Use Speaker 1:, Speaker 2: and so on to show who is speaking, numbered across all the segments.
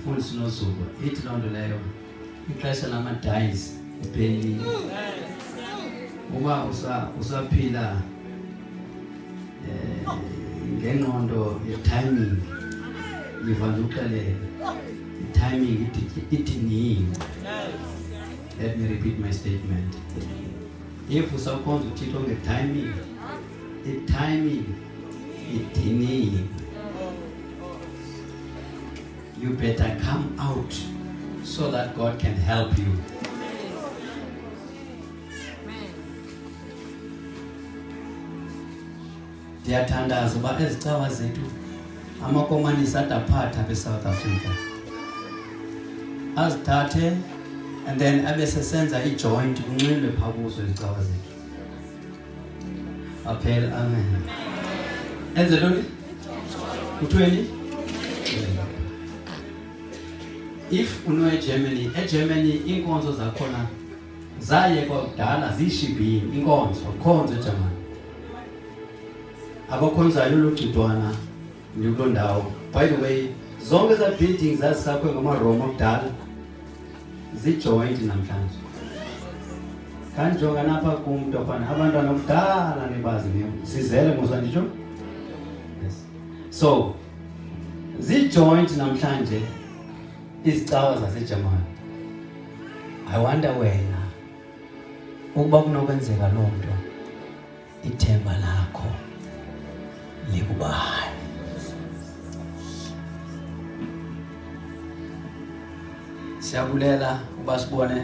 Speaker 1: full sinosuku ithi loo nto leyo ixesha lama-dice iphelile. Uma usaphila ngengqondo ye-timing ngivanda ukuxelela i-timing ithi nini. Let me repeat my statement. If usakhonza uthixo nge-timing, i-timing ithi nini. You better come out so that God can help you. Ndiyathandaza uba ezicawa zethu amakomanisi adaphatha beSouth Africa azithathe and then abe sesenza i-joint kunxilwe phaa kuzo izicawa zethu. Aphela amen. Enze ntoni? Kuthiweni? If uno eGermany iinkonzo zakhona zayekwa kudala zishibhini inkonzo khonzo eJamani. Abakhonzayo logcitwana ndikuloo ndawo. By the way, zonke eza buildings zazisakhwe ngamaRoma kudala zijoint namhlanje. Kanjonga napha kumntu afana abantwana kudala nebazi sizele moswa nditsho. Yes. So zijoint namhlanje izicawa zaseJamani. I wonder wena ukuba kunokwenzeka loo nto ithemba lakho likubani? Siyabulela uba sibone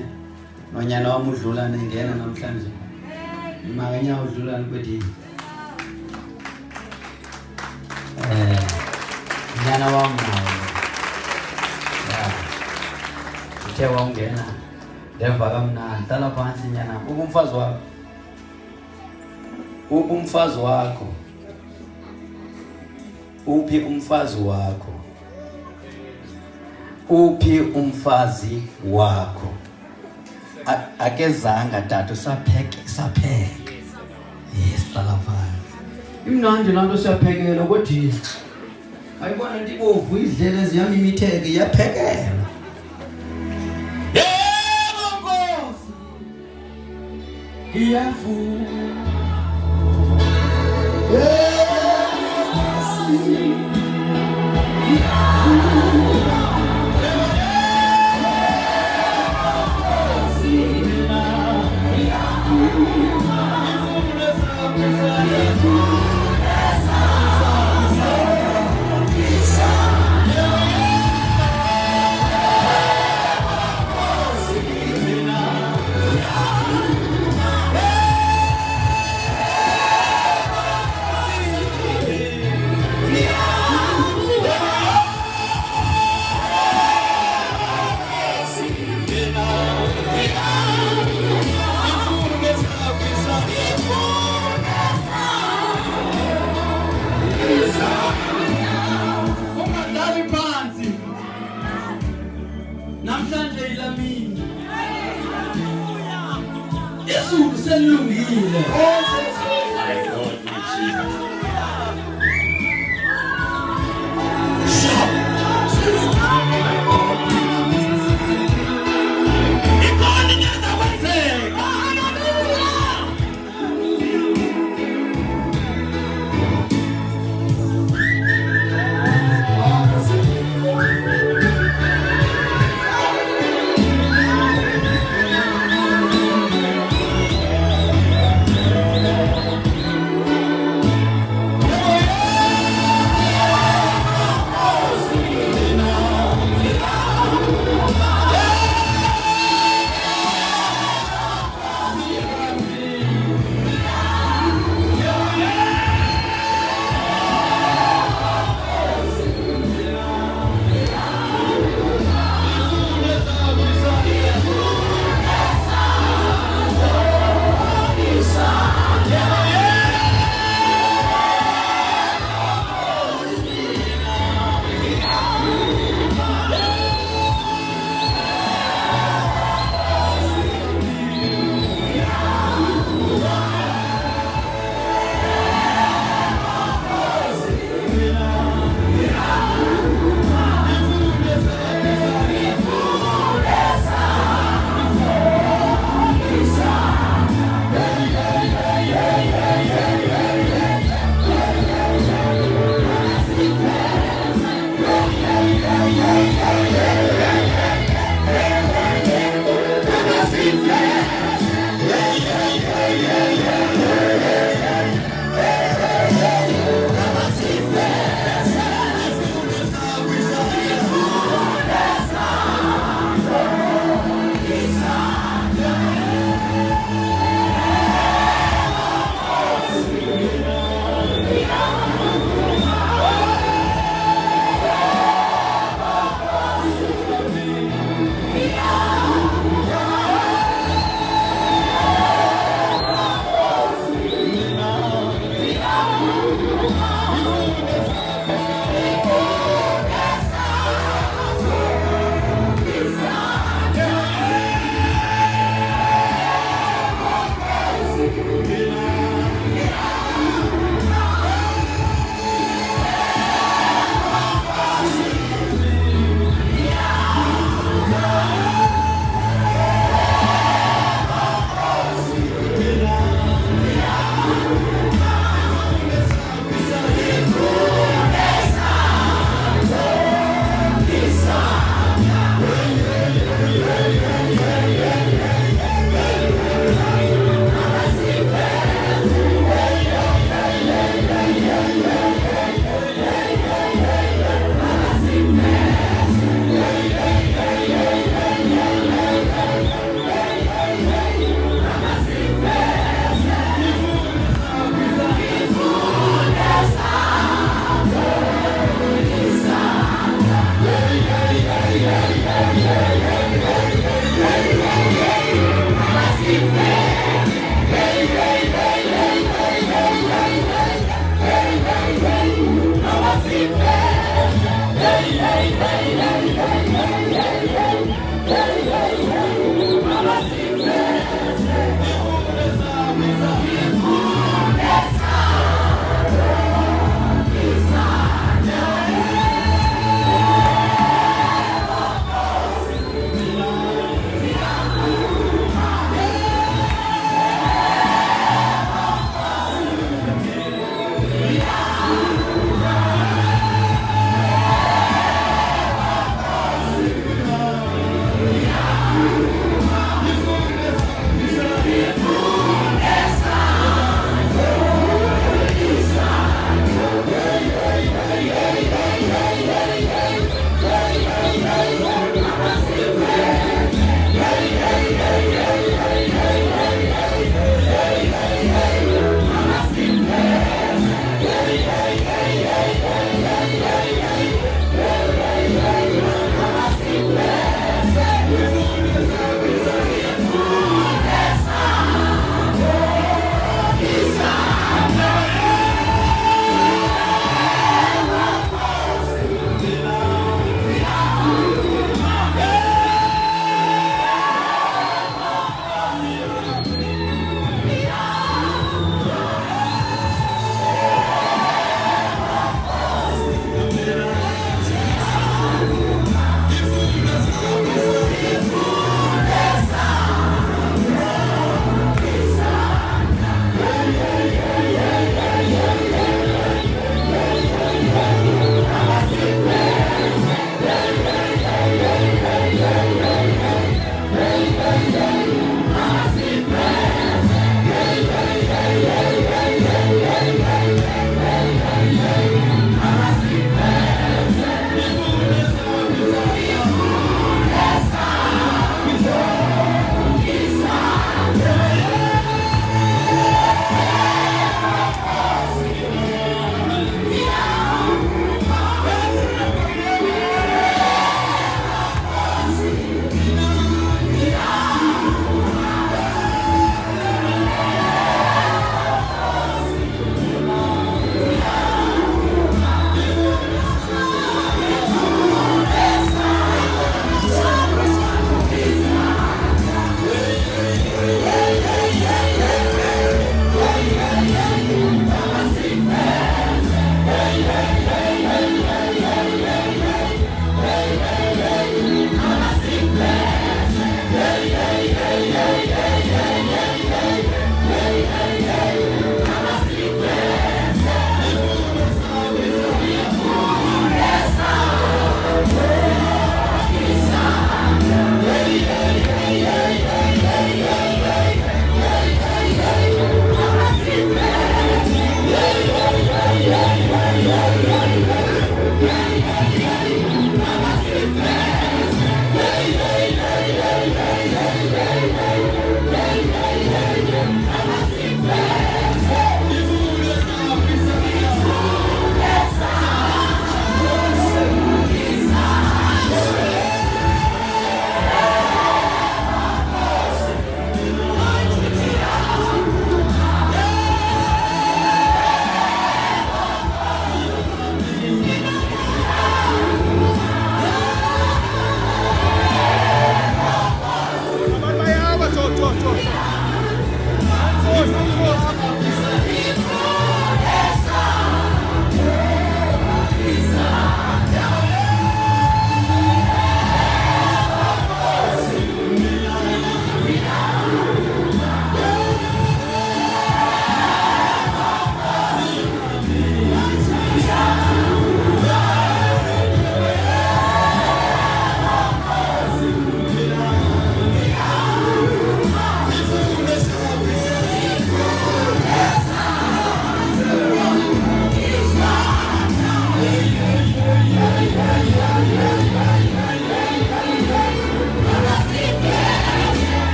Speaker 1: nonyana wami udlula nengena namhlanje. Imakanya udlula kwedini. Nyana wami nawo. Uthe wangena ndeva kamnandi hlala phansi nyana. Ubumfazi wakho. Ubumfazi wakho. Uphi umfazi wakho? Uphi umfazi wakho? Akezanga tata usapheke. Yes, talafana. Imnandi lanto siyaphekela ukuthi ayibona ndibovu idlela eziyami imitheke iyaphekela. Yebo Nkosi. Iyavuma.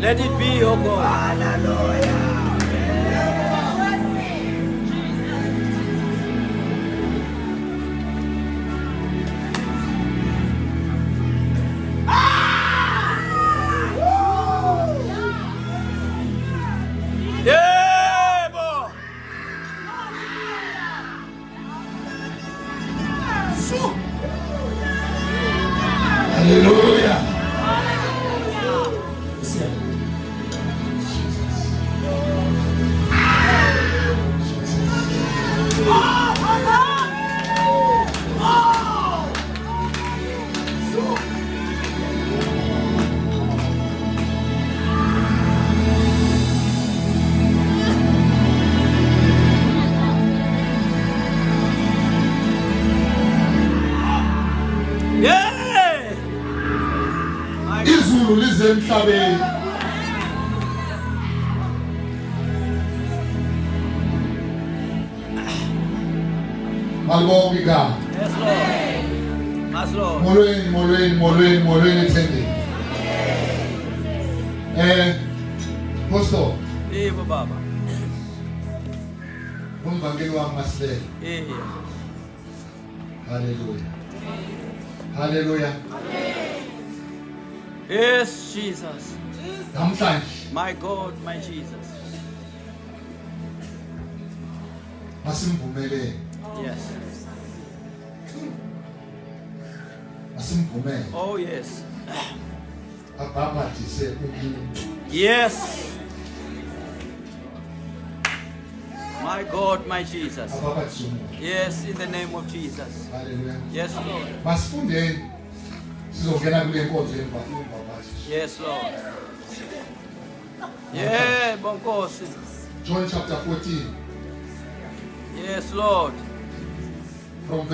Speaker 2: Let it be, oh God.
Speaker 3: Hallelujah.
Speaker 2: Yeah, boy.
Speaker 3: Hallelujah.
Speaker 2: Yeah.
Speaker 3: Izulu lize emhlabeni. Malibonga igama.
Speaker 2: Yes, Lord. Yes, Lord.
Speaker 3: Molweni ethembeni. Pastor,
Speaker 2: Eh, Baba.
Speaker 3: umvangeli wami masilela.
Speaker 2: Eh.
Speaker 3: Hallelujah. Hallelujah.
Speaker 2: Yes, Jesus.
Speaker 3: Namhlanje
Speaker 2: My God, my Jesus.
Speaker 3: masimvumele.
Speaker 2: Yes.
Speaker 3: Masimvumele.
Speaker 2: Oh, yes.
Speaker 3: Ababhathise umuntu.
Speaker 2: Yes. My God, my Jesus.
Speaker 3: Ababhathise umuntu.
Speaker 2: Yes, in the name of Jesus.
Speaker 3: Hallelujah.
Speaker 2: Yes, Lord.
Speaker 3: Masifundeni sizongena kule nkonzo yembabathi.
Speaker 2: Yes, Lord. Yeah, Bonkosi.
Speaker 3: John chapter 14
Speaker 2: Yes, Lord.
Speaker 3: from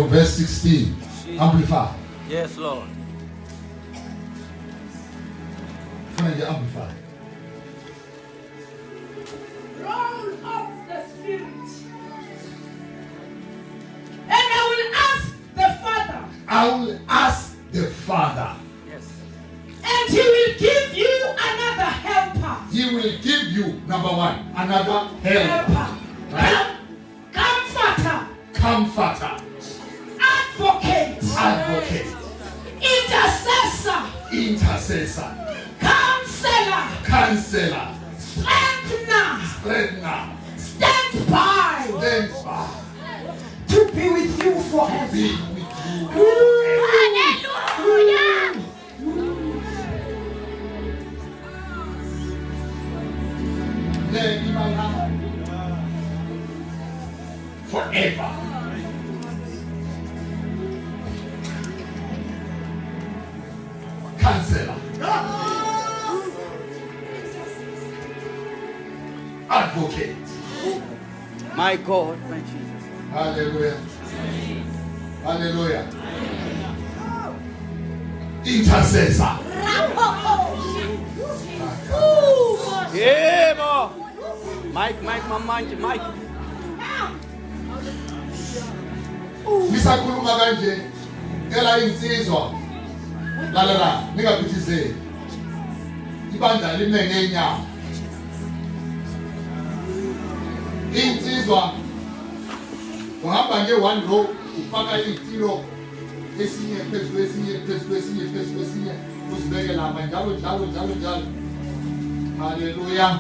Speaker 3: verse 16. Amplify.
Speaker 2: Yes, Lord.
Speaker 3: Find the amplify.
Speaker 4: Roll off the Spirit. And I will ask the Father,
Speaker 3: I will ask the Father.
Speaker 2: Yes.
Speaker 4: and He will give you another helper.
Speaker 3: He will give you, number one, another helper. Right?
Speaker 4: Comforter.
Speaker 3: Comforter.
Speaker 4: Advocate.
Speaker 3: Advocate.
Speaker 4: Intercessor.
Speaker 3: Intercessor.
Speaker 4: Counselor.
Speaker 3: Counselor.
Speaker 4: Strengthener.
Speaker 3: Strengthener.
Speaker 4: Stand by
Speaker 3: Stand by.
Speaker 4: to be with you forever.
Speaker 3: Be with you.
Speaker 4: Hallelujah.
Speaker 3: Let me forever. Counselor. Advocate.
Speaker 2: My God, my Jesus.
Speaker 3: Hallelujah. Hallelujah. Intercessor.
Speaker 2: Yeah, boy. Mike, Mike.
Speaker 3: Ngisakhuluma kanje ngela insizwa lalela ningaphithizeli ibandla lime ngenyawo insizwa uhamba nge-one row ufaka itilo esinye phezulu esinye uzibeke lapha njalo haleluya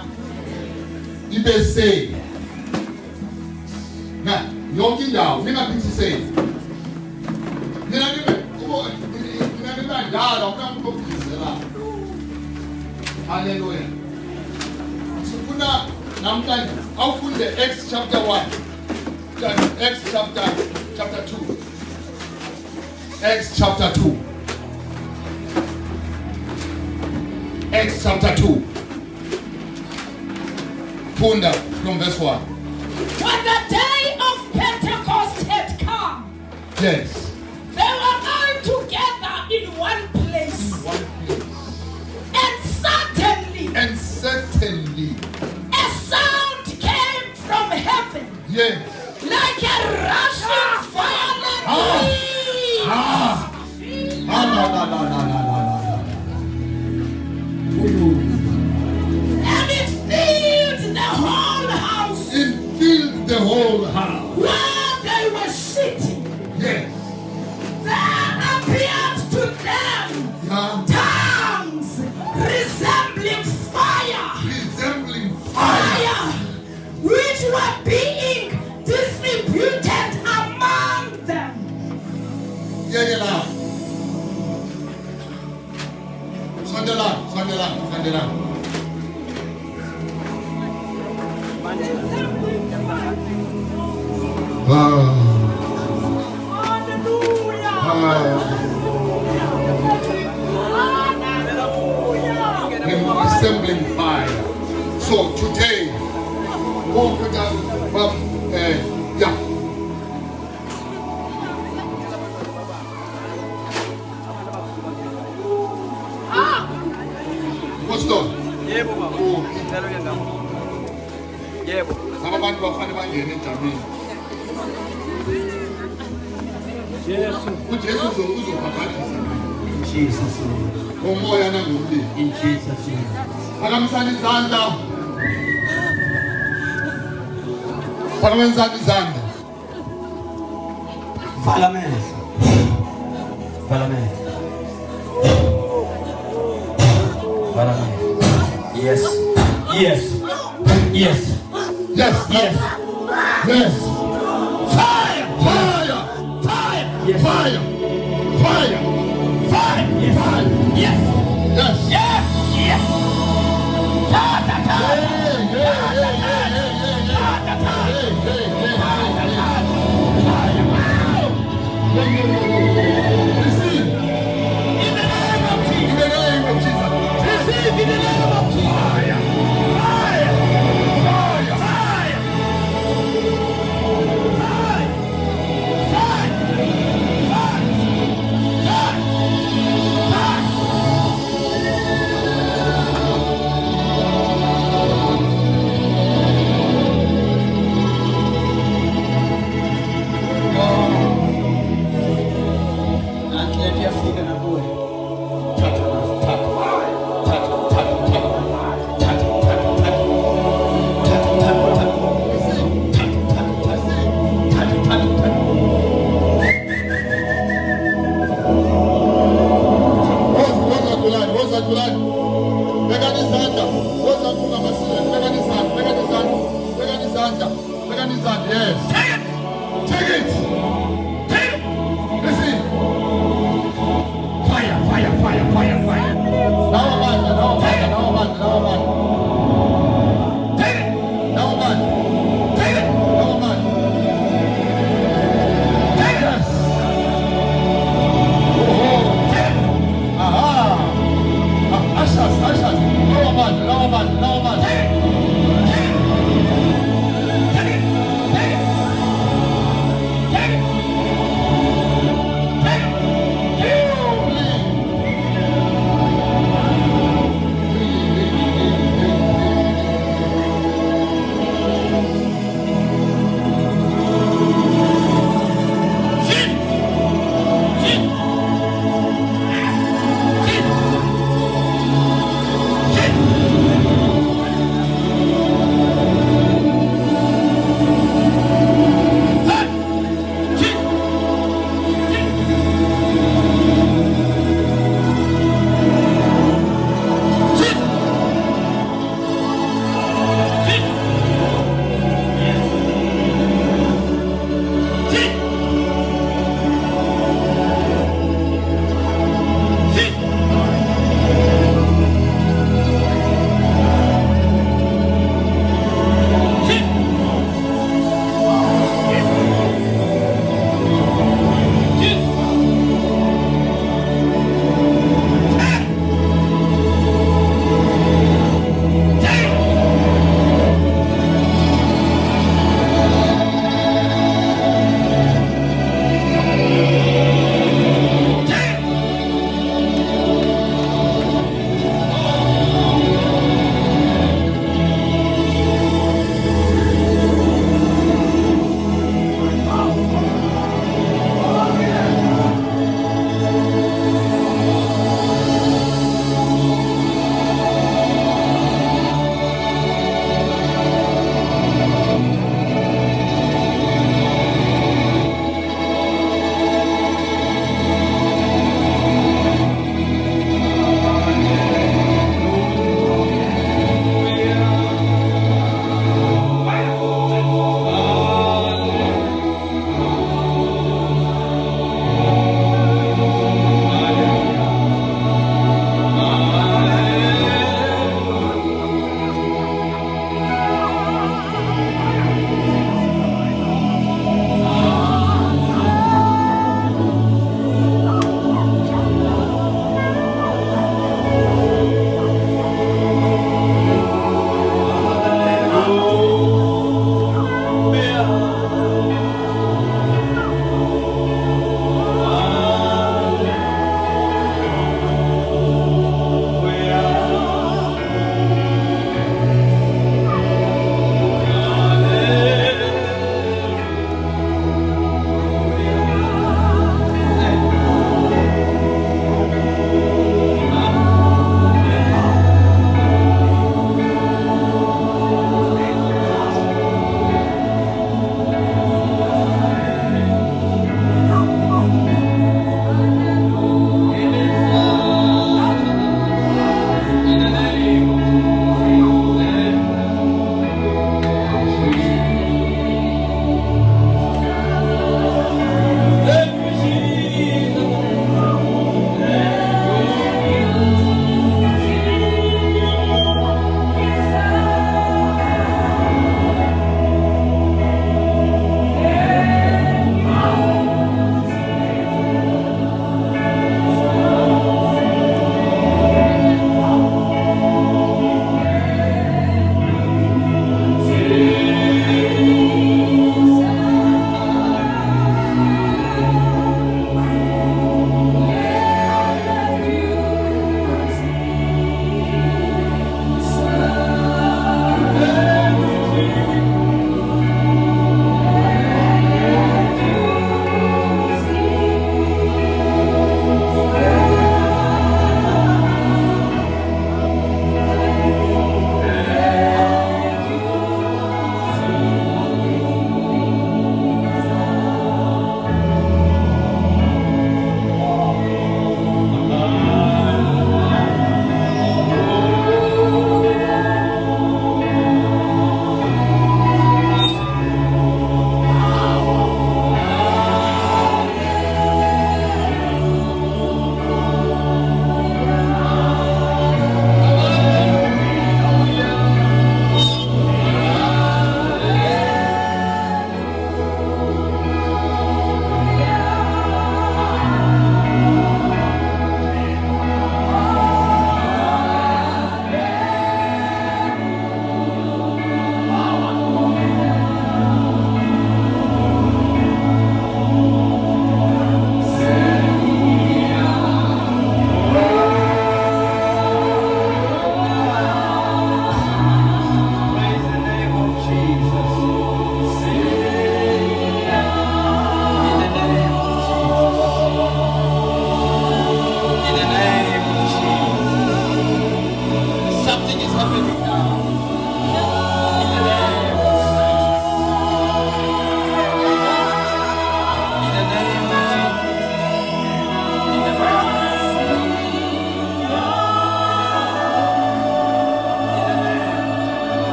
Speaker 3: ibese na yonke indawo ningaphithiseli mina ndala umuntu ophithizela haleluya sifuna namhlanje awufunde Acts chapter 1 Acts chapter 2 Acts chapter 2 Acts chapter 2 Funda from verse 1.
Speaker 4: When the day of Pentecost had come,
Speaker 3: Yes.
Speaker 4: they were all together in one place.
Speaker 3: One place.
Speaker 4: And
Speaker 3: certainly.
Speaker 4: a sound came from heaven.
Speaker 3: Yes.
Speaker 4: Like a rushing violent wind.
Speaker 3: La. resembling fire. So today, yeah. What's done?
Speaker 2: Yebo baba. Ngicela uyengama. Yebo.
Speaker 3: Abantu bafane bangene ejamini.
Speaker 2: Yesu.
Speaker 3: uJesu uzobhabhadisa
Speaker 1: Jesus name.
Speaker 3: umoya nangomlilo.
Speaker 1: In Jesus name.
Speaker 3: Phakamisani izandla. Phakamisani izandla.
Speaker 1: Vala amehlo. Vala amehlo. Vala amehlo. Yes. Yes. Yes.
Speaker 3: Yes.
Speaker 1: Yes.
Speaker 3: Yes. Fire. Fire. Fire.
Speaker 1: Yes.
Speaker 3: Fire. Fire. Fire.
Speaker 1: Yes.
Speaker 3: Fire.
Speaker 1: Yes.
Speaker 3: Yes.
Speaker 1: Yes. Yes.
Speaker 3: Receive. In the name of Jesus. In the name of Jesus. Receive in the name of Jesus. Fire. Fire. Fire. Fire. Fire. Fire. Yes. Take it. Take it. Listen. Fire, fire, fire, fire, fire. Now man. Take it. Now man. Take it. Now man. Take it. Oh, take it. Aha. Ushers. Now man. Take it.
Speaker 2: happening now. In the name of Jesus.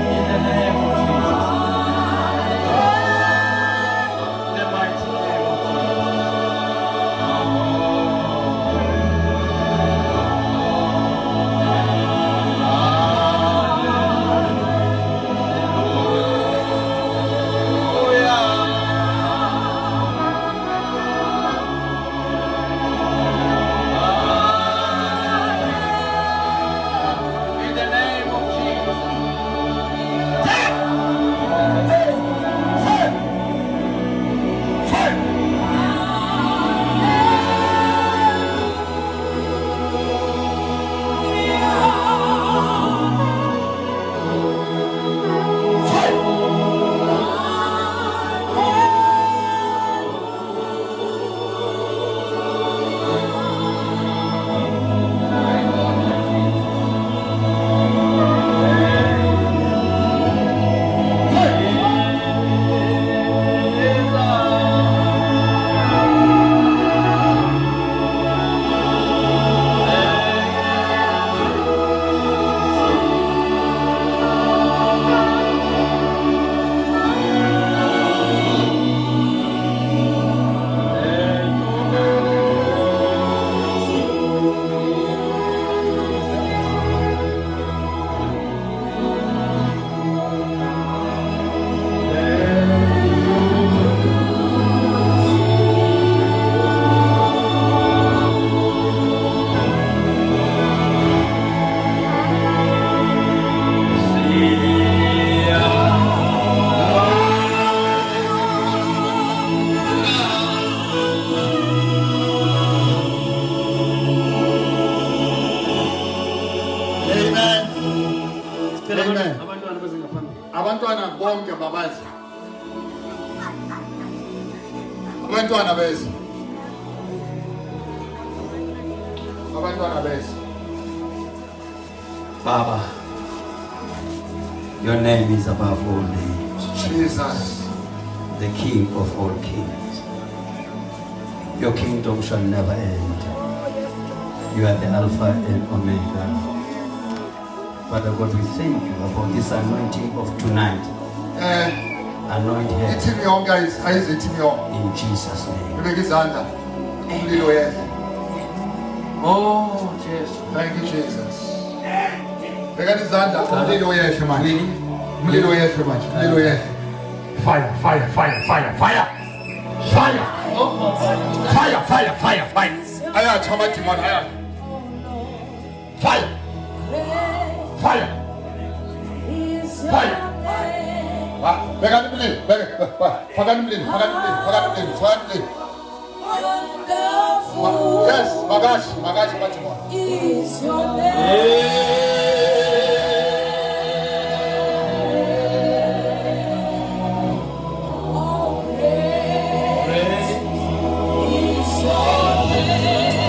Speaker 2: In the name of Jesus. In the mighty name of
Speaker 3: abantwana bonke babazi abantwana bezi
Speaker 1: Baba, your name is above all names.
Speaker 3: Jesus,
Speaker 1: the King of all kings. Your kingdom shall never end. You are the Alpha and Omega. Father God, we thank you about this anointing of tonight. Anoint her. In Jesus' name. Oh, Jesus.
Speaker 3: Thank you, Jesus. Fire, fire, fire, fire, fire, fire. Fire. Fire, fire, fire, fire. Aya, chama timon, aya. Fire. Fire. Fire. Yes, magash, matimon. Is your name.
Speaker 2: Is your name.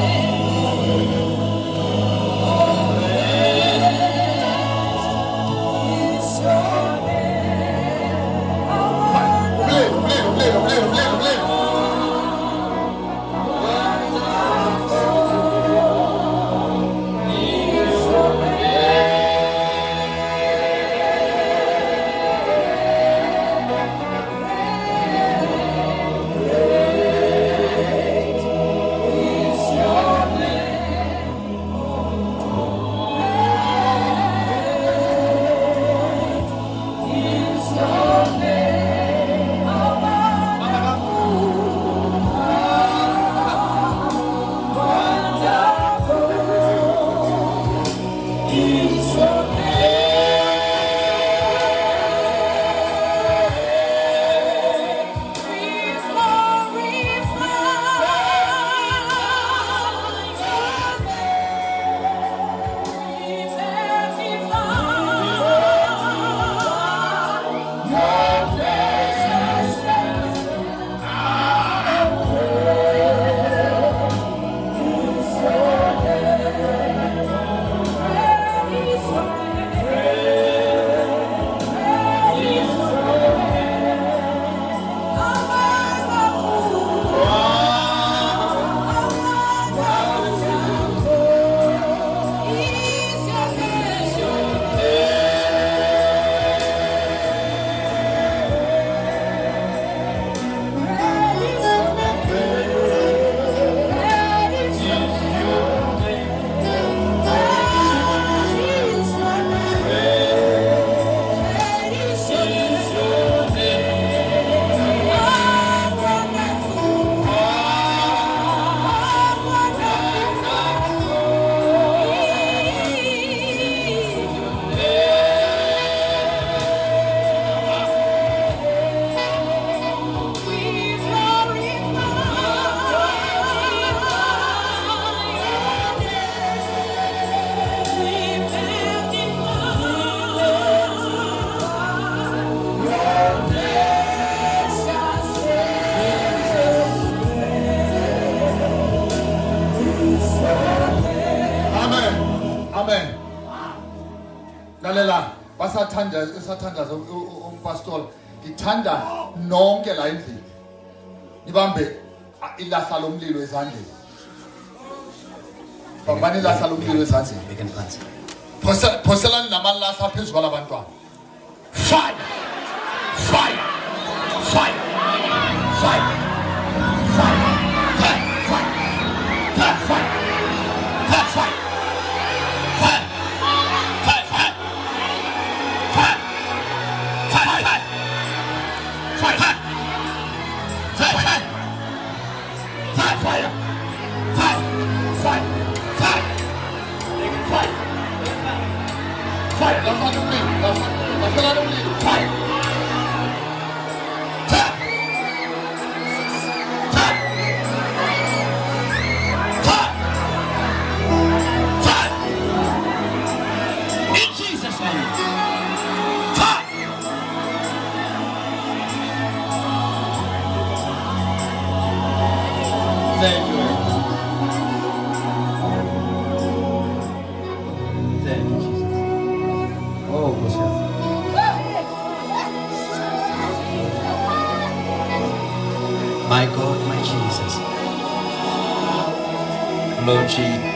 Speaker 3: lalela basathandaza umpastor ngithanda nonke la endlini nibambe ilahla lomlilo ezandleni bambani ilahla lomlilo ezandleni
Speaker 1: Begin dancing.
Speaker 3: phoselani namalahla phezulu kwalabantwana fire fire fire fire fire fire fire fire fire fire
Speaker 2: In Jesus' name.
Speaker 1: Thank you. Thank you, Jesus. Oh, God. My God, my Jesus. Lord Jesus.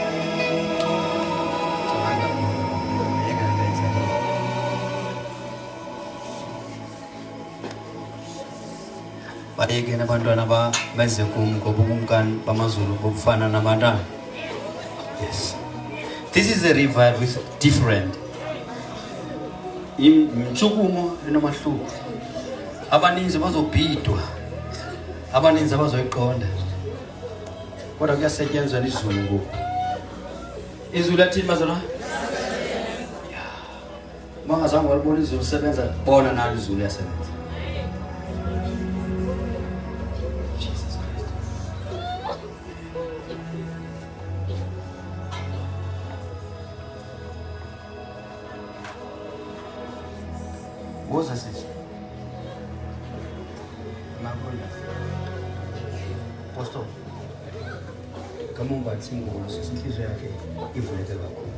Speaker 1: Bayeke nabantwana beze kum ngoba ubumkani bamazulu bobufana nabantwana. Yes. This is a revival with different. Imchukumo enomahluko. Abaninzi bazobhidwa. Abaninzi abazoyiqonda. Kodwa kuyasetyenzwa izulu ngoku. Izulu lathini bazona? Yeah. Mangazange walibona izulu sebenza bona nalo izulu yasebenza. Woza sisi. Nakonda. Pastor. Kama ungathi ngolo sisi inhliziyo yakhe ivuleke kakhulu.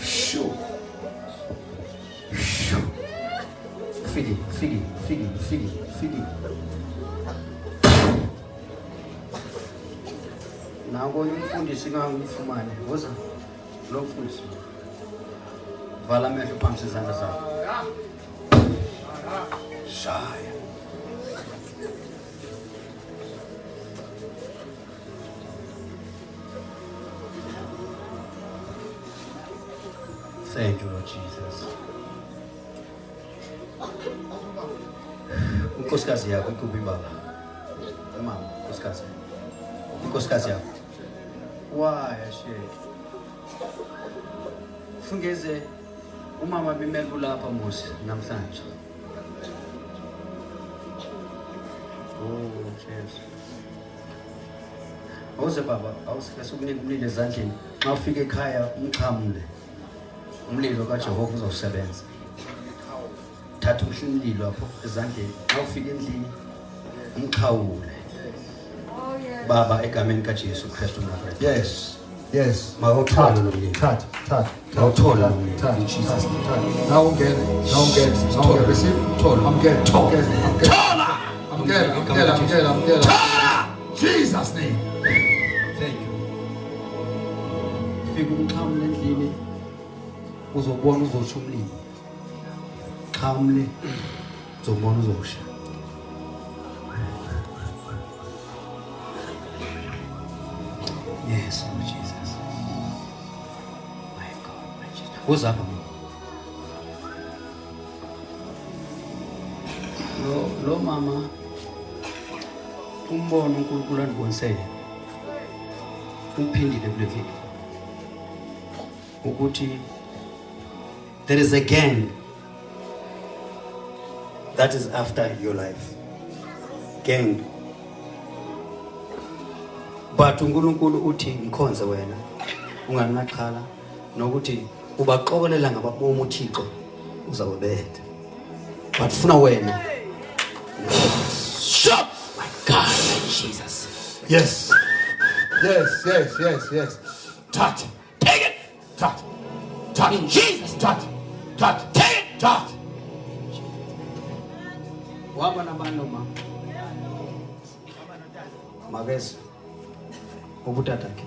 Speaker 1: Sure. Figi. Nako umfundisi ngangifumane woza lo mfundisi vala amehlo phansi izandla zakho shaya thank you Lord Jesus unkosikazi yakho ikuphi baba mama unkosikazi yakho waya sheke fungeze umama bimele lapha musi namhlanje oh Jesus awuze baba awusikunika umlilo ezandleni xa ufika ekhaya umqhamule umlilo kaJehova uzosebenza thatha umlilo lapho ezandleni xa ufika endlini umqhawule Baba egameni kaJesu Kristu Nazareth.
Speaker 3: Yes.
Speaker 1: Mawuthola lo mlilo.
Speaker 3: Thatha.
Speaker 1: Mawuthola lo mlilo. In Jesus name.
Speaker 3: Now get. Receive. I'm getting.
Speaker 1: Thola.
Speaker 3: I'm getting.
Speaker 1: Thola.
Speaker 3: Jesus name.
Speaker 1: Thank you. Fika umqhamulo endlini uzobona uzosho umlilo. Qhamule uzobona uzosha. Yes, Lord Jesus. My God, my Jesus. What's up? Lo mama umbono uNkulunkulu andibonise uphindile kule viki ukuthi there is a gang that is after your life. Gang. But uNkulunkulu uthi ngikhonze wena unganaqhala nokuthi ubaqokelela ngababomu uThixo uzawubetha. But funa wena. Shut my God, Jesus.
Speaker 3: Yes. Yes. Touch. Take it. Touch. In Jesus. Touch. Take it. Touch.
Speaker 1: Waba nabantu ma. Mabese. Ubutatake.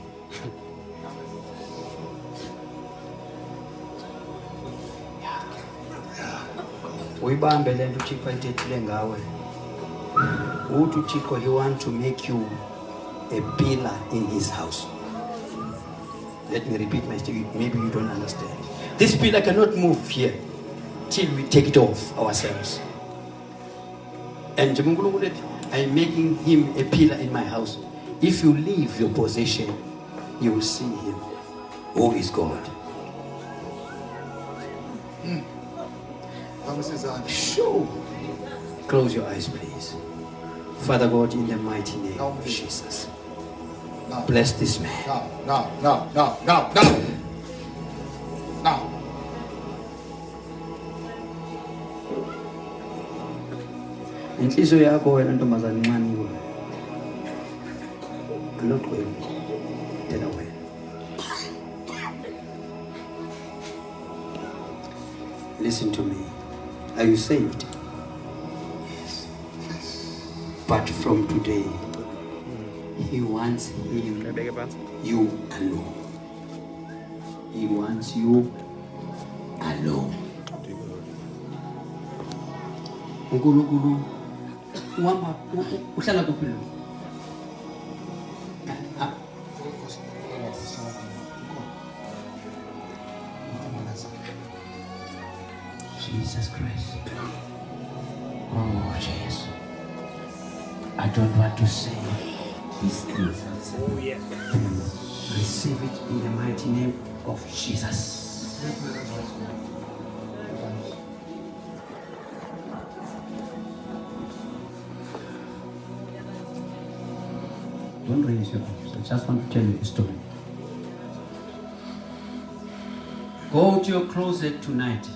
Speaker 1: Uyibambe le nto uThixo ayithethile ngawe. Uthi uThixo he want to make you a pillar in his house. Let me repeat my statement. Maybe you don't understand. This pillar cannot move here till we take it off ourselves. And I'm making him a pillar in my house. If you leave your possession, you will see him. Oh, is God. Sure. Close your eyes, please. Father God, in the mighty name of Jesus. Bless this man.
Speaker 3: Now.
Speaker 1: Inhliziyo yakho wena ntombazane ncane iwe. Alokwenu. Tena wena. Listen to me. Are you saved? Yes. But from today, he wants him, you alone. He wants you alone. Unkulunkulu uhamba uhlala kuphi lo? Jesus Christ. Oh, Jesus. I don't want to say these things. Oh, yes. Receive it in the mighty name of Jesus. Don't raise your arms. I just want to tell you a story. Go to your closet tonight.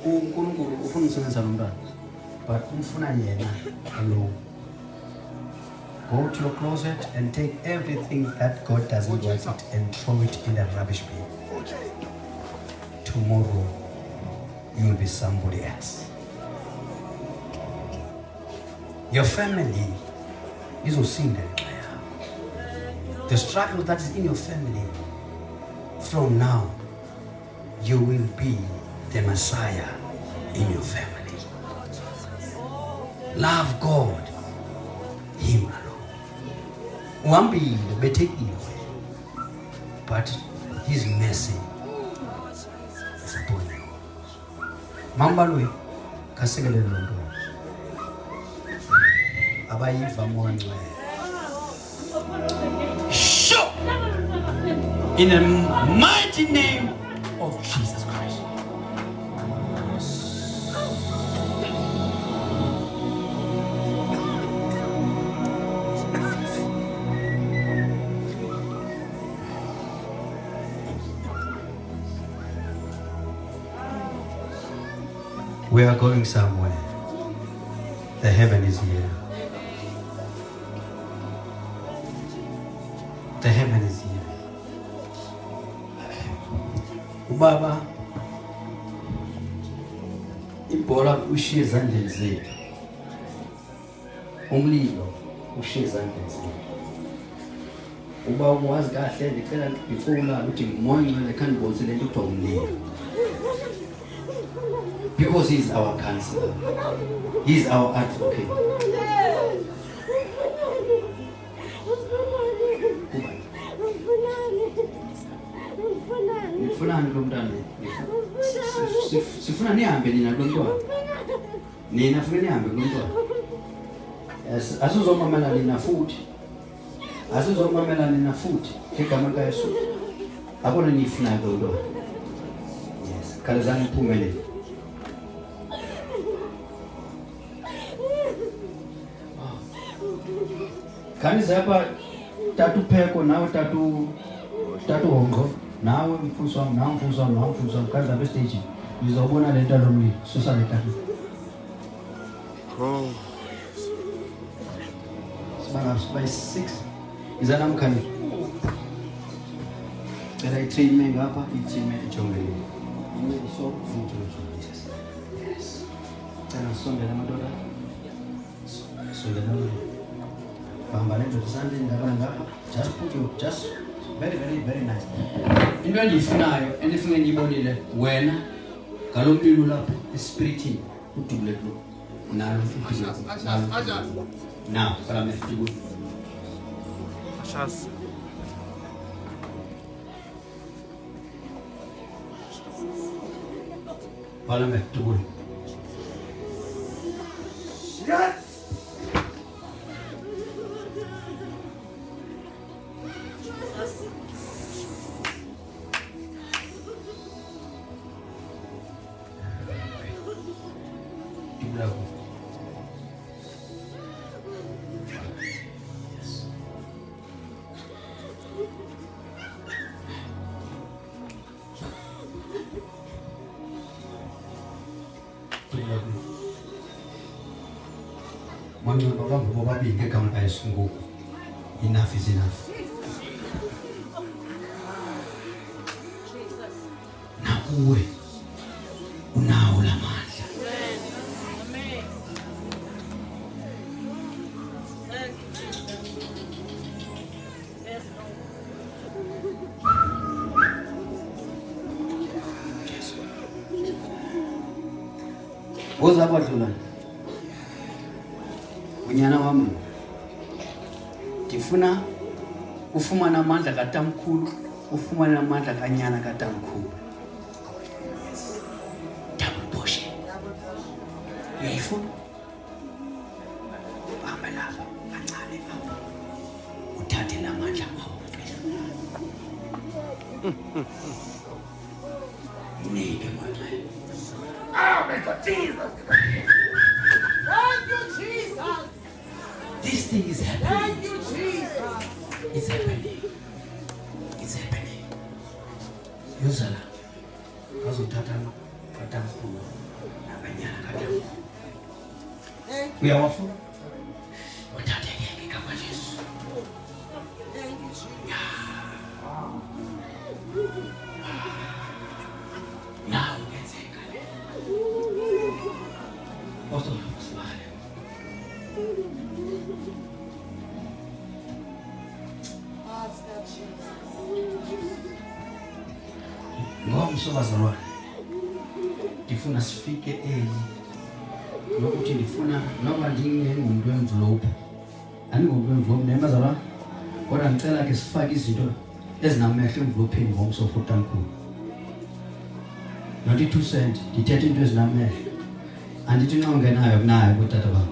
Speaker 1: uNkulunkulu ufuna usebenza nomntwana but umfuna yena alone. Go to your closet and take everything that God doesn't want it and throw it in the rubbish bin. Tomorrow you will be somebody else. Your family is usinda. The struggle that is in your family, from now you will be the Messiah in your family. Love God, him alone. Wambili betekile, but his mercy is upon you. Baloyi kasekele lonto. Abayiva monwe. Sure. In the mighty name of Jesus Christ. We are going somewhere. The heaven is here. The heaven is here. Ubaba, ibhola ushiye ezandleni zethu. Umlilo ushiye ezandleni zethu. Uba uwazi kahle ngicela before ulala uthi moya ngcwele khanibonise lento kuthiwa umlilo. Because he is our counselor. He is our advocate. Nifunani lo mntana? Sifuna nihambe nina lo mntwana. Nina funa nihambe lo mntwana. Asizomamela nina futhi. Asizomamela nina futhi. Ngegama kaYesu. Akona nifuna lo mntwana. Yes. Khalezani iphumelele. Kani zapa tatu peko nawe tatu hongo nawe mfuso wami nawe mfuso wami kani zapa stage ngizobona le nto lomlilo susa le tatu.
Speaker 3: Oh.
Speaker 1: By 6 izana mkhani era i-train ngapha i-team ejongeni so Jesus. Yes, cela sondela amadoda sondela bahamba le ndoda sande ndabana ngapha just very nice into endiyifunayo endifuna ngiyibonile wena ngalomlilo lapho espirituini udubule lo nalo now para me figu
Speaker 3: Ashas.
Speaker 1: para me figu
Speaker 3: Yes.
Speaker 1: Enough is enough. Na uwe unawo la mandla. Woza kwadlula. Unyana wami. Ndifuna ufumana amandla katamkhulu, ufumana amandla kanyana katamkhulu. Double portion. Uyayifuna? Hamba lapha kancane apha. Uthathe la mandla akho. Nike mama.
Speaker 3: Jesus. Thank you, Jesus.
Speaker 1: This thing is happening.
Speaker 3: Thank you, Jesus.
Speaker 1: It's happening. It's happening. Yozala. Azothatha katamkhulu nabanyana katamkhulu. Uyawafuna? Uthathe ngeke kama Jesu.
Speaker 3: Thank you, Jesus.
Speaker 1: Now it's happening. Also, ngomsobazalwane ndifuna sifike eli nokuthi ndifuna noma ndingengumuntu envelope andingumuntu envelope nemazalwane kodwa ngicela ke sifake izinto ezinamehlo envelopeni ngomsofutamkhulu not 2 cent ndithethe into ezinamehlo andithi nxa ungenayo kunayo kutata baba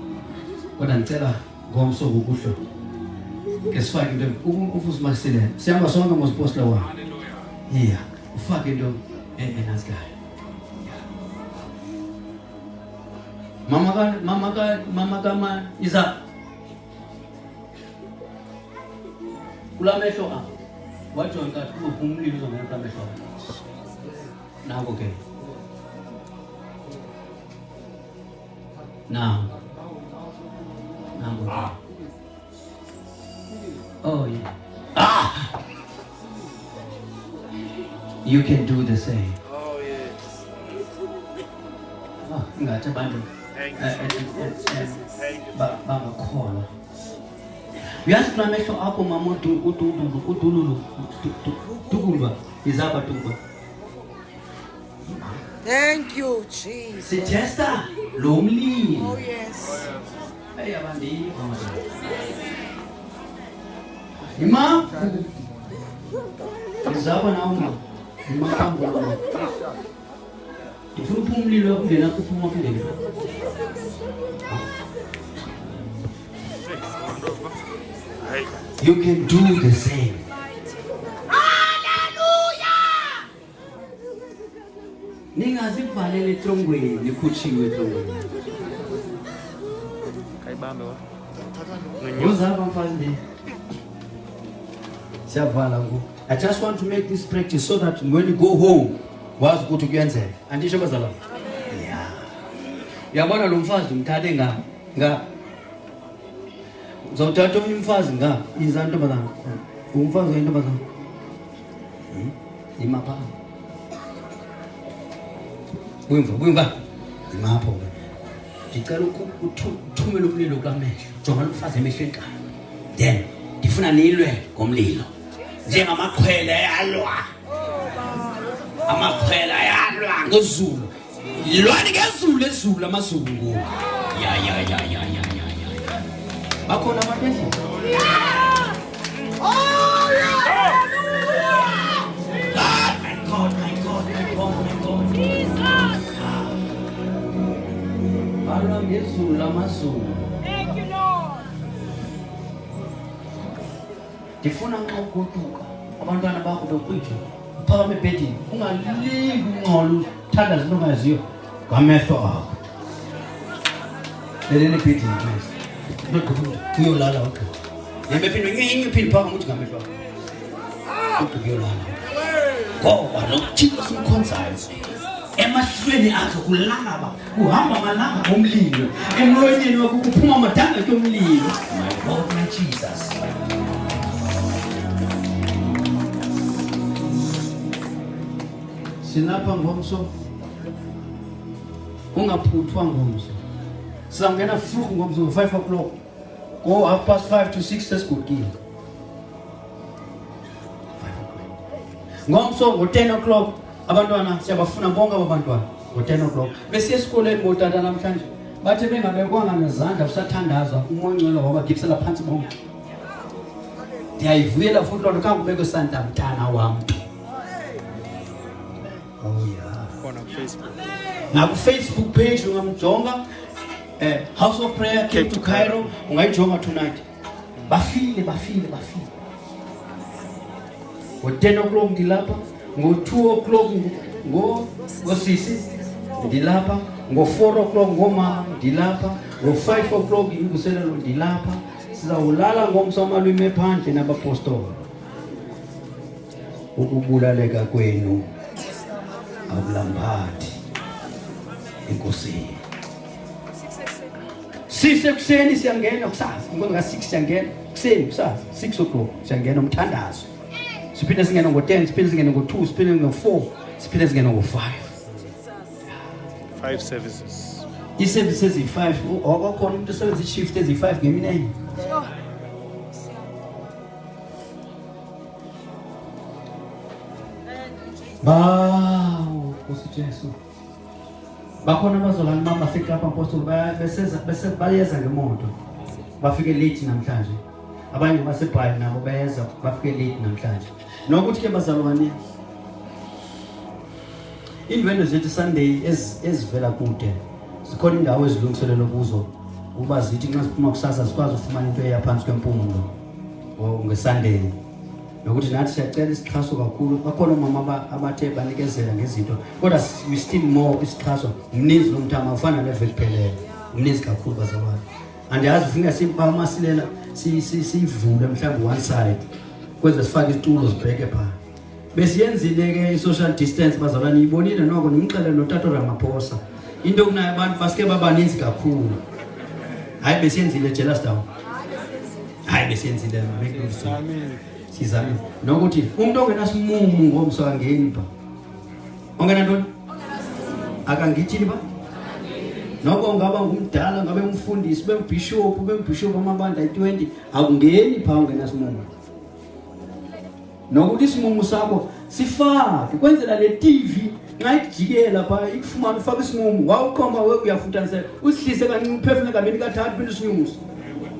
Speaker 1: kodwa ngicela ngomso ukuhlo ke sifake into ufusimakisile sihamba sonke ngosipostla wa yeah ufake into enazikayo mama kama iza kula mehlo apha wathi nkathi uphumulile uzongena kula mehlo nako ke now oh yeah you can do the same.
Speaker 3: Oh, yes.
Speaker 1: Ngathi abantu bangakholwa uyazi kula mehlo akho mama udululu dukulwa izaba dukulwa.
Speaker 3: Thank you, Jesus.
Speaker 1: Suggesta lo mlilo.
Speaker 3: Oh, yes.
Speaker 1: Hey abandi ima izaba nauma imakambo ndifuna uphumlilo kungena kuphuma kungena. You can do the same.
Speaker 3: Hallelujah!
Speaker 1: Ningazivalele etrongweni nikhutshiwe etrongweni.
Speaker 2: Kayibambe wa.
Speaker 1: I just want to make this practice so that when you go home, was good to get there. And this was a lot. Yeah. Yabona lo mfazi mthathe nga uzothatha omnye umfazi nga izanto bazana umfazi wento bazana imapha buyimva imapho ngicela ukuthumela umlilo kamehlo jonga umfazi emehlweni ka then ndifuna nilwe ngomlilo njengamaqhwele ayalwa amaqhwele ayalwa ngezulu yilwani ngezulu ezulu amazulu ngoku ya bakhona abantu endlini God. Jesus. Balwa ngezulu lamazulu.
Speaker 4: Thank you, Lord.
Speaker 1: Ndifuna nxa ugoduka abantwana bakho bekwithu uphakame ebhedini ungalili ungxolo uthanda izinto ongaziyo ngamehlo akho. Leleni ebhedini please. Uyolala wakho. Yemephinda ngiphinde phakame uthi ngamehlo akho. Uyolala. Ngoba lokuthixo simkhonzayo emahlweni akhe kulaba kuhamba amalanga omlilo emlonyeni wakho kuphuma amadanga omlilo. My Lord, my Jesus. Sinapha ngomso ungaphuthwa ngomso sizangena futhi ngomso 5 o'clock go 5:30 to 6 sesigudile ngomso ngo 10 o'clock abantwana siyabafuna bonke abantwana ngo 10 o'clock besiya esikoleni ngotata namhlanje bathe bengabekwanga nezandla usathandaza umongcwelo wabagibisela phansi bonke. Ndiyayivuyela futhi lonto kangubeke santa mntana wami. Oh yeah.
Speaker 3: On Facebook.
Speaker 1: Na ku Facebook page ungamjonga House of Prayer came to Cairo ungayijonga tonight. Bafile. Ngo 10 o'clock ndilapha, ngo 2 o'clock ngo sisi ndilapha, ngo 4 o'clock ngoma ndilapha, ngo 5 o'clock inguselelo ndilapha. Sizawulala ngomso amalwimi ephandle nabapostoli. Ukubulaleka kwenu awulambathi inkosini. 6 ekuseni siyangena kusasa ngoba nga 6 siyangena kuseni kusasa 6 o'clock siyangena umthandazo. Siphinde singena ngo 10, siphinde singena ngo 2, siphinde ngo 4, siphinde singena ngo 5.
Speaker 3: 5 services.
Speaker 1: I-services yi-5 akhona umuntu osebenza i-shift ezi-5 ngemini enye. Bawo Nkosi Jesu. Bakhona abazolana mama seKapa Apostle bayeza ngemoto. Bafike late namhlanje. Abanye basebhayi nabo bayeza bafike late namhlanje. Nokuthi ke bazalwane indwendo zethu Sunday ezivela kude. Sikhona indawo ezilungiselelwe kuzo uba zithi nxa siphuma kusasa sikwazi ufumana into eyaphansi kwempumulo ngeSunday. Nokuthi nathi siyacela isixhaso kakhulu bakhona mama abathe banikezela ngezinto kodwa we still more isixhaso umninzi lomthamo ufana nevekuphelele umninzi kakhulu bazalwane andiyazi ufika simpama silela sivule mhlawumbe one side kwenze sifake izitulo zibheke pha besiyenzile ke social distance bazalwane ibonile noko nimxele noTato Ramaphosa into kunayo abantu basike babaninzi kakhulu hayi besiyenzile jealous down hayi besiyenzile make no sense. Sizame nokuthi umuntu ongenasimumu ngomso angeni pha ongena ntoni akangithini pha noko ungaba ngumdala ngabe umfundisi bembishop amabandla 20 akungeni pha ongenasimumu nokuthi isimumu sakho sifake kwenzela le TV nxa ijikela pha ikufumana ufake isimumu wawukhomba uyafutanisela usihlise kancane uphefumule kabini kathathu phinde usinyuse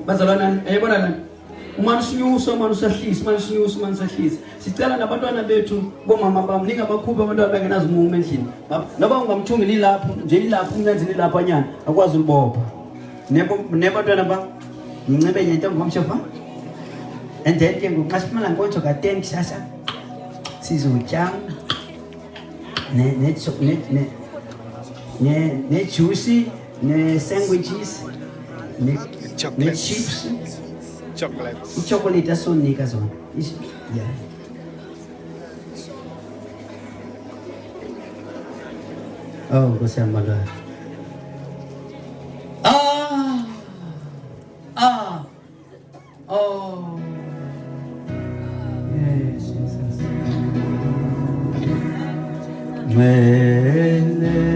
Speaker 1: bazalwana ayibona lana umani sinyuso umani usahlisa umani sinyuso umani sahlisa sicela nabantwana bethu bomama bami ningabakhupha abantwana bengenazimumu endlini noba ungamthungi lilapho nje ilapho umnyanzini ilapho anyana akwazi ulibopha nebantwana ba ngincebe nyento ngomshofa and then ke ngokuqasiphala nkonzo ka10 kusasa sizotya ne juice ne sandwiches chips.
Speaker 3: Chocolates.
Speaker 1: Chocolate asonika zona. Yeah. Oh, kusema Oh. Yes, Jesus. Wele,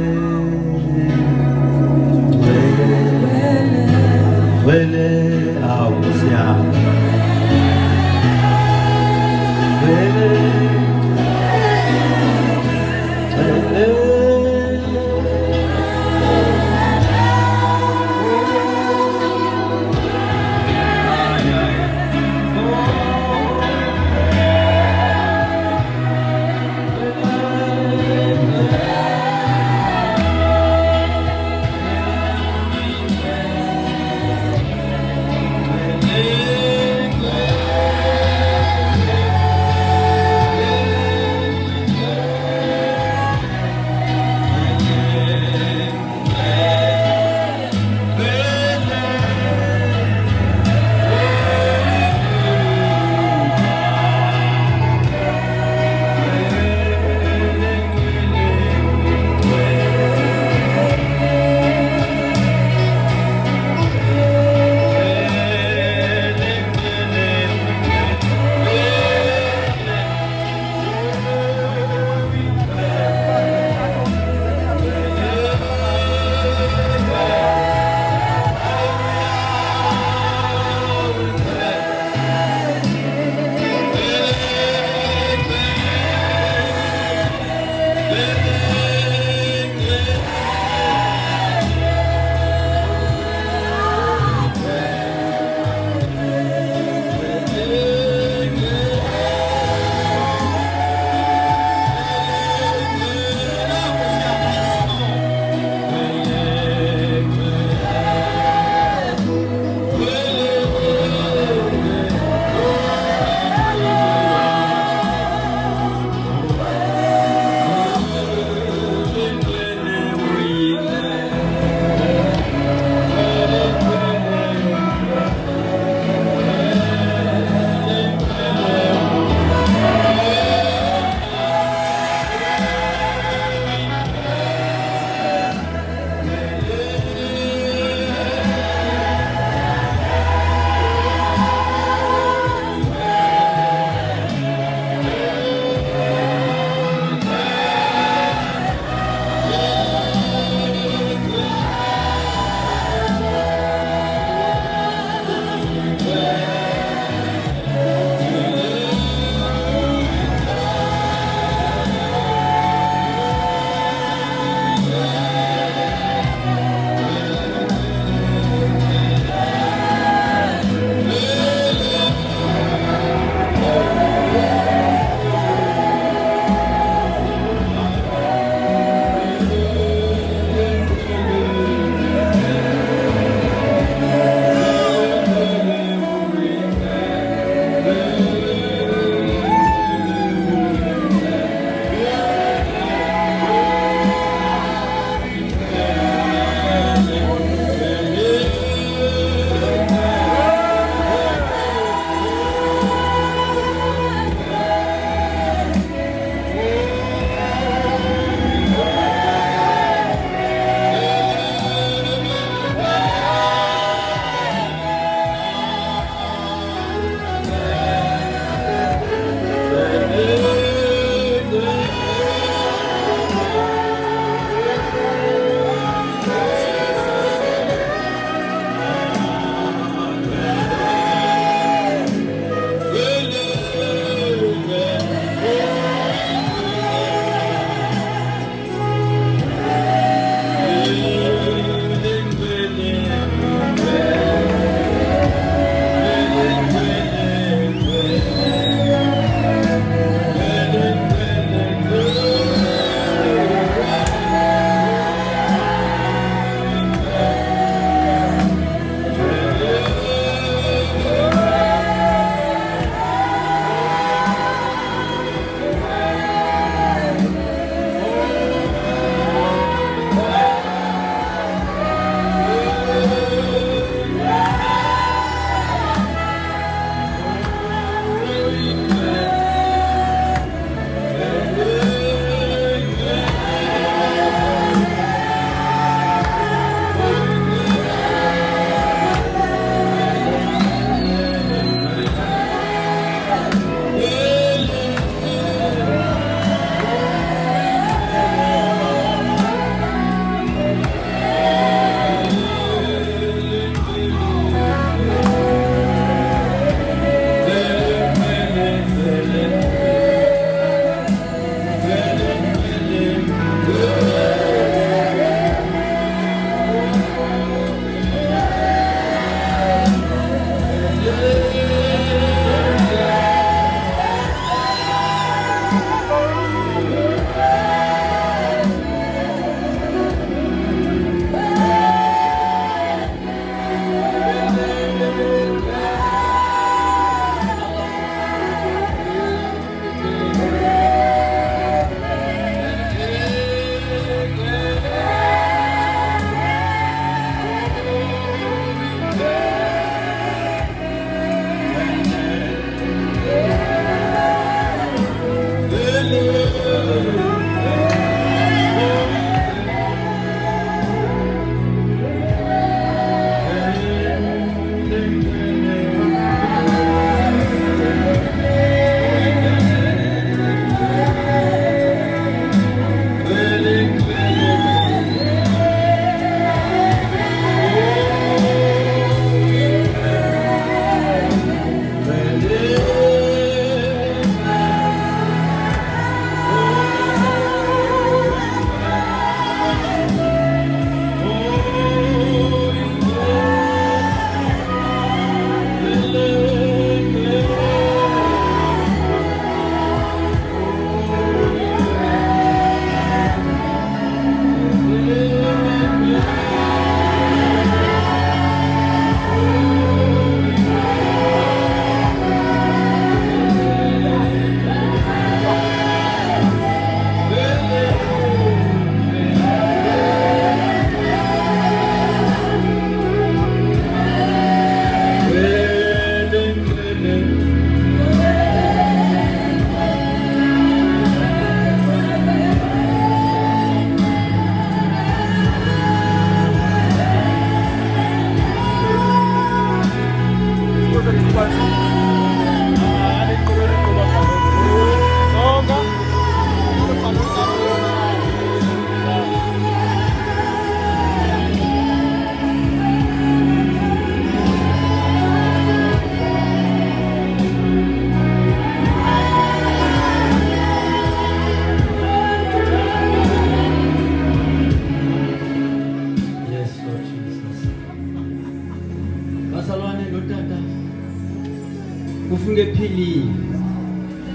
Speaker 1: Ufune philile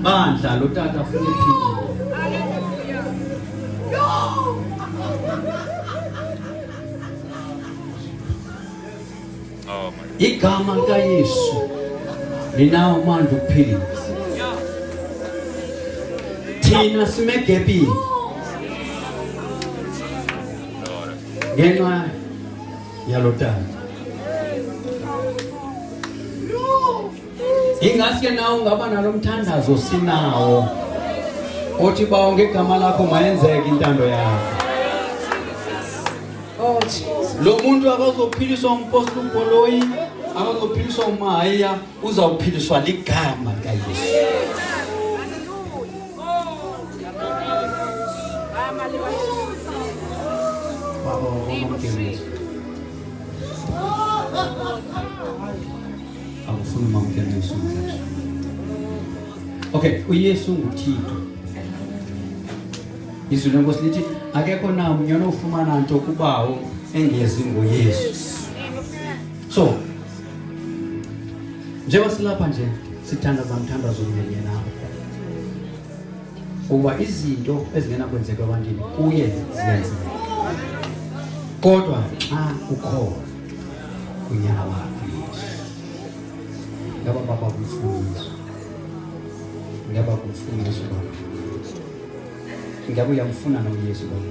Speaker 1: bandla lo tata ufune philile. Igama kaYesu linawo amandla okuphilisa. Thina simegebhini ngenxa yalo tata. Ingaske nawo ungaba nalomthandazo sinawo othi bawo ngegama lakho mayenzeke intando yakho. Oh Jesus. Lo muntu akazophiliswa umpostoli Baloyi, akazophiliswa uMahayiya, uzawuphiliswa ligama likaYesu. Akufuna mamkela Yesu. Okay, uYesu nguThixo. Izwi lenkosi lithi akekho namunye onofumana nto kubawo engezi ngoYesu. So, njengoba silapha nje sithandaza umthandazo kunye nawe. Kuba izinto ezingena kwenzeka ebantwini kuye ziyenzeka. Kodwa xa ukho kunyana wakho Yesu. Ngaba baba kumfundisa. Ngaba kumfundisa baba. Ngabe uyamfuna noYesu baba.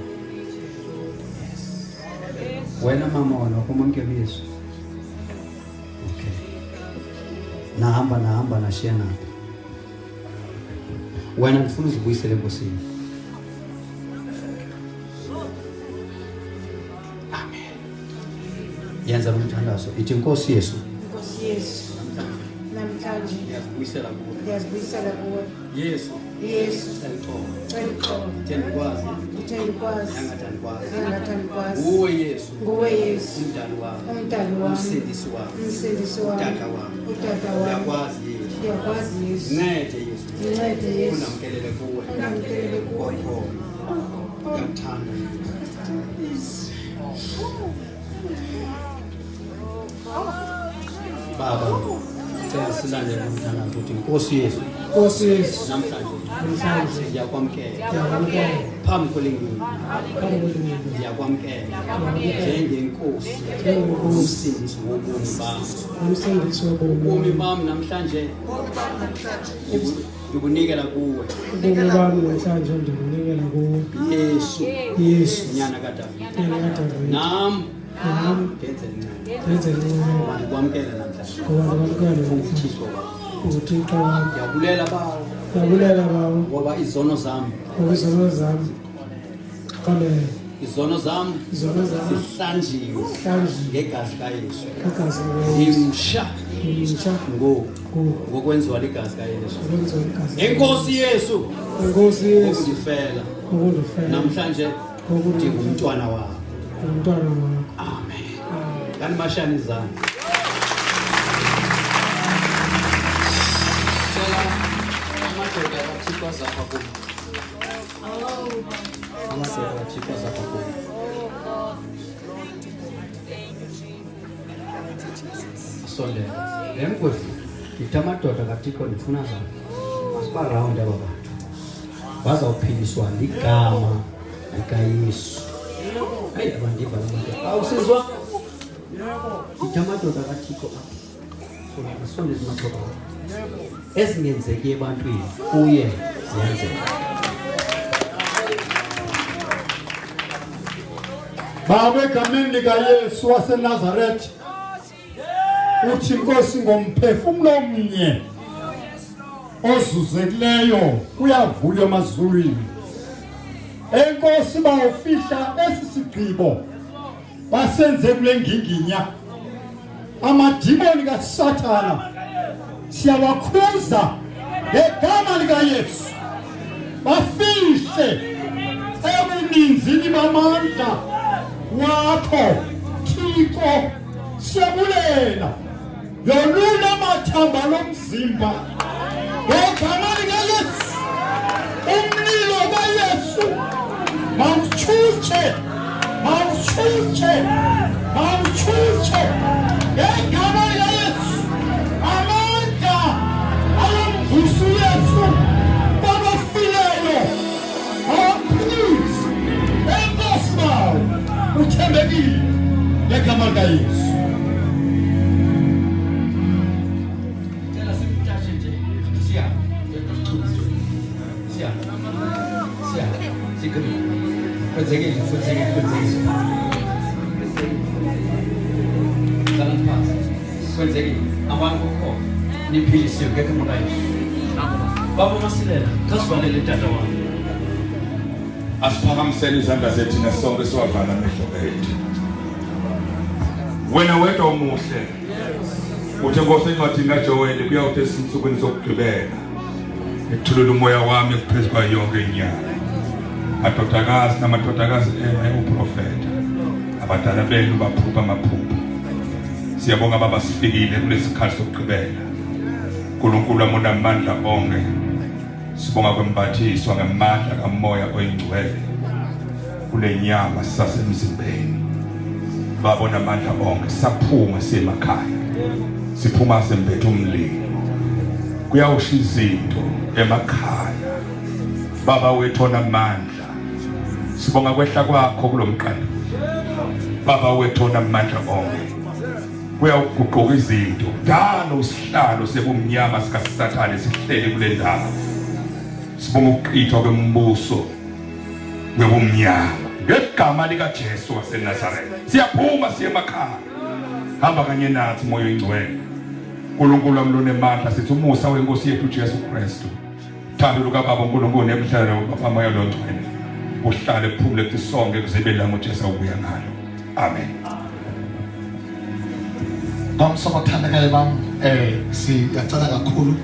Speaker 1: Yes. Wena mama wena ukumamkela Yesu. Okay. Nahamba nashiya na. Wena ngifuna uzibuyisele enkosini. Amen. Yenza umthandazo ithi Nkosi Yesu.
Speaker 5: Nkosi Yesu. Namhlanje
Speaker 1: Ngiyazibuyisela kuwe.
Speaker 5: ngiyazibuyisela kuwe.
Speaker 1: Yesu.
Speaker 5: Yesu.
Speaker 1: Ngicela ndikwazi.
Speaker 5: Yangathani
Speaker 1: Nguwe Yesu.
Speaker 5: Nguwe Yesu.
Speaker 1: Umdali wami.
Speaker 5: Umsindisi wami.
Speaker 1: Utata wami. Uyakwazi Yesu.
Speaker 5: Uyakwazi Yesu.
Speaker 1: Ncede Yesu.
Speaker 5: Unamkelele kuwe.
Speaker 1: Ngiyamthanda Baba, ngicela silandele umthandazo uthi Nkosi Yesu.
Speaker 5: Nkosi Yesu.
Speaker 1: Namhlanje ngiyakwamkela phambi kwelingini ngiyakwamkela njengenkosi umsindisi wobomi bami namhlanje ndikunikela kuwe Yesu nyana kaDavida nam ndenze ndikwamkela namhlanje
Speaker 5: uThixo wami.
Speaker 1: Ndiyabulela bawo. Ngoba izono zami. Izono zami zihlanjiwe ngegazi kaYesu. Imsha ngokwenziwa ligazi kaYesu. Enkosi Yesu. Ukundifela. Namhlanje ndingumntwana wakho. Amen. Kanti mashani izandla. Sondela. Lemkwefu itamadoda kaThixo ndifuna zabo. Masiba round aba bantu. Bazawuphiliswa ligama likaYesu. Hayi abandiva abantu. Awusizwa? Itamadoda kaThixo apha. Sondela madoda. Ezingenzeki ebantwini kuye ziyenzeka.
Speaker 3: Baba egameni likaYesu waseNazaretha uthi Nkosi ngomphefumulo omnye ozuzekileyo uyavulwa emazulwini. Enkosi bawufihla esi sigqibo basenze kule nginginya amadimoni kaSathana siyawakhuza ngegama likaYesu bafihle ebuninzini bamandla wakho Thixo siyabulela yolula amathamba lomzimba ngegama likaYesu umlilo kaYesu mawutshutshe ngegama likaYesu amandla alomvusi Yesu babafileyo awaphuzi enkosi uthembekile ngegama likaYesu.
Speaker 1: Tell simtashe nje siya sikuri kwenzekile zalan phansi kwenzekile abantu khona niphilisiwe ngegama likaYesu. Baba masilela kasivalele tata wami.
Speaker 6: Asiphakamiseni izandla zethu nesonke siwavala amehlo ethu. Wena wedwa umuhle. Uthe Nkosi encwadini kaJoel kuyawuthi esinsukwini sokugqibela. Ekuthulula umoya wami kuphezu kwayo yonke inyanga. Amadodakazi namadodakazi uprofeta. Abadala benu baphupha amaphupho. Siyabonga baba sifikile kulesikhathi sokugqibela. uNkulunkulu amona amandla onke. Sibonga kwembathiswa ngamandla kamoya oyingcwele kule nyama sasemzimbeni. Babona amandla onke saphuma semakhaya. Siphuma sembethe umlilo. Kuyawusha izinto emakhaya. Baba wethu onamandla. Sibonga kwehla kwakho kulomqando. Baba wethu onamandla onke. Kuyawuguquka izinto. Dalo isihlalo sebumnyama sikaSathane sihleli kule ndawo. Sibonga ukuqithwa kwembuso webumnyama ngegama likaJesu waseNazaretha. Siyaphuma siye emakhaya. Hamba kanye nathi moya oyingcwele. uNkulunkulu amlonemandla sithi umusa weNkosi yethu Jesu Kristu. Thando lukaBaba uNkulunkulu nemhlalo kaMoya loNgcwele uhlale kuphumule kuthi sonke kuzebela ngoJesu ubuya ngalo. Amen.
Speaker 3: Bamsobathandekayo bam siyacela kakhulu